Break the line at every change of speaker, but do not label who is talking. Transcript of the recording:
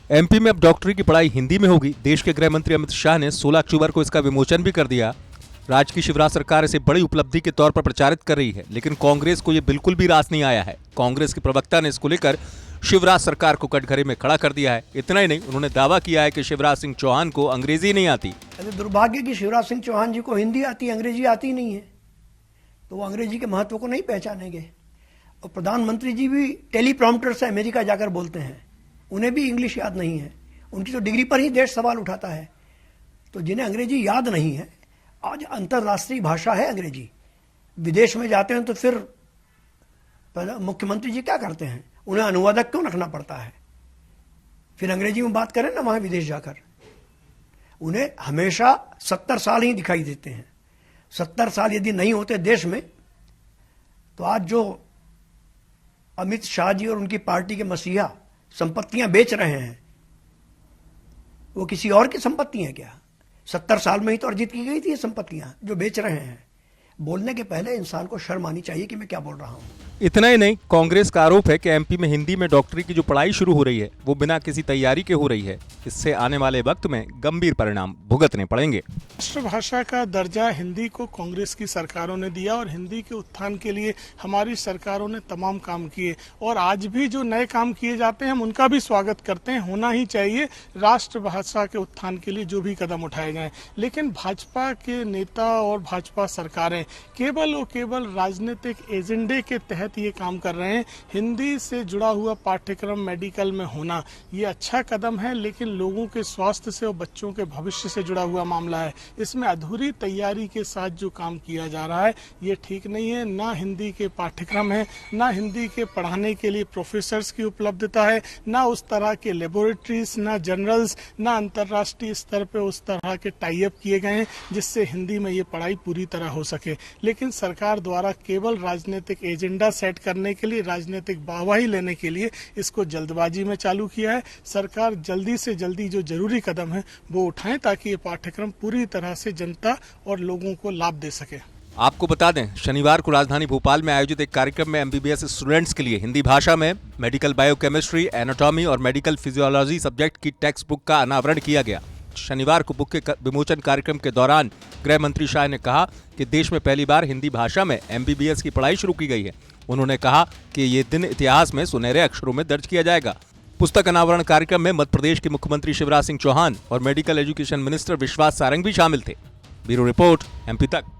MP में अब डॉक्टरी की पढ़ाई हिंदी में होगी। देश के गृह मंत्री अमित शाह ने 16 अक्टूबर को इसका विमोचन भी कर दिया। राज्य की शिवराज सरकार इसे बड़ी उपलब्धि के तौर पर प्रचारित कर रही है, लेकिन कांग्रेस को यह बिल्कुल भी रास नहीं आया है। कांग्रेस के प्रवक्ता ने इसको लेकर शिवराज सरकार को कटघरे में खड़ा कर दिया है। इतना ही नहीं, उन्होंने दावा किया है कि शिवराज सिंह चौहान को अंग्रेजी नहीं आती।
दुर्भाग्य कि शिवराज सिंह चौहान जी को हिंदी आती, अंग्रेजी आती नहीं है, तो वो अंग्रेजी के महत्व को नहीं पहचानेंगे। और प्रधानमंत्री जी भी टेलीप्रॉम्प्टर से अमेरिका जाकर बोलते हैं, उन्हें भी इंग्लिश याद नहीं है। उनकी तो डिग्री पर ही देश सवाल उठाता है। तो जिन्हें अंग्रेजी याद नहीं है, आज अंतर्राष्ट्रीय भाषा है अंग्रेजी। विदेश में जाते हैं तो फिर मुख्यमंत्री जी क्या करते हैं, उन्हें अनुवादक क्यों रखना पड़ता है? फिर अंग्रेजी में बात करें ना वहां विदेश जाकर। उन्हें हमेशा 70 साल ही दिखाई देते हैं। 70 साल यदि नहीं होते देश में, तो आज जो अमित शाह जी और उनकी पार्टी के मसीहा संपत्तियां बेच रहे हैं, वो किसी और की संपत्ति है क्या? 70 साल में ही तो अर्जित की गई थी ये संपत्तियां जो बेच रहे हैं। बोलने के पहले इंसान को शर्म आनी चाहिए कि मैं क्या बोल रहा हूं।
इतना ही नहीं, कांग्रेस का आरोप है कि एमपी में हिंदी में डॉक्टरी की जो पढ़ाई शुरू हो रही है वो बिना किसी तैयारी के हो रही है। इससे आने वाले वक्त में गंभीर परिणाम भुगतने पड़ेंगे।
राष्ट्रभाषा का दर्जा हिंदी को कांग्रेस की सरकारों ने दिया और हिंदी के उत्थान के लिए हमारी सरकारों ने तमाम काम किए, और आज भी जो नए काम किए जाते हैं हम उनका भी स्वागत करते हैं। होना ही चाहिए राष्ट्रभाषा के उत्थान के लिए जो भी कदम उठाए जाएं। लेकिन भाजपा के नेता और भाजपा सरकारें केवल और केवल राजनीतिक एजेंडे के तहत ये काम कर रहे हैं। हिंदी से जुड़ा हुआ पाठ्यक्रम मेडिकल में होना ये अच्छा कदम है, लेकिन लोगों के स्वास्थ्य से और बच्चों के भविष्य से जुड़ा हुआ मामला है। इसमें अधूरी तैयारी के साथ जो काम किया जा रहा है ये ठीक नहीं है। ना हिंदी के पाठ्यक्रम है, ना हिंदी के पढ़ाने के लिए प्रोफेसर्स की उपलब्धता है, ना उस तरह के लेबोरेटरीज, ना जनरल्स, ना अंतर्राष्ट्रीय स्तर पे उस तरह के टाई अप किए गए हैं जिससे हिंदी में ये पढ़ाई पूरी तरह हो सके। लेकिन सरकार द्वारा केवल राजनीतिक एजेंडा सेट करने के लिए, राजनीतिक वाहवाही लेने के लिए इसको जल्दबाजी में चालू किया है। सरकार जल्दी से जल्दी जो जरूरी कदम है वो उठाएं ताकि ये पाठ्यक्रम पूरी तरह से जनता और लोगों को लाभ दे सके।
आपको बता दें, शनिवार को राजधानी भोपाल में आयोजित एक कार्यक्रम में एमबीबीएस स्टूडेंट्स के लिए हिंदी भाषा में मेडिकल बायोकेमिस्ट्री, एनाटॉमी और मेडिकल फिजियोलॉजी सब्जेक्ट की टेक्स्ट बुक का अनावरण किया गया। शनिवार को बुक के विमोचन कार्यक्रम के दौरान गृह मंत्री शाह ने कहा कि देश में पहली बार हिंदी भाषा में एमबीबीएस की पढ़ाई शुरू की गई है। उन्होंने कहा कि ये दिन इतिहास में सुनहरे अक्षरों में दर्ज किया जाएगा। पुस्तक अनावरण कार्यक्रम में मध्य प्रदेश के मुख्यमंत्री शिवराज सिंह चौहान और मेडिकल एजुकेशन मिनिस्टर विश्वास सारंग भी शामिल थे। ब्यूरो रिपोर्ट, एमपी तक।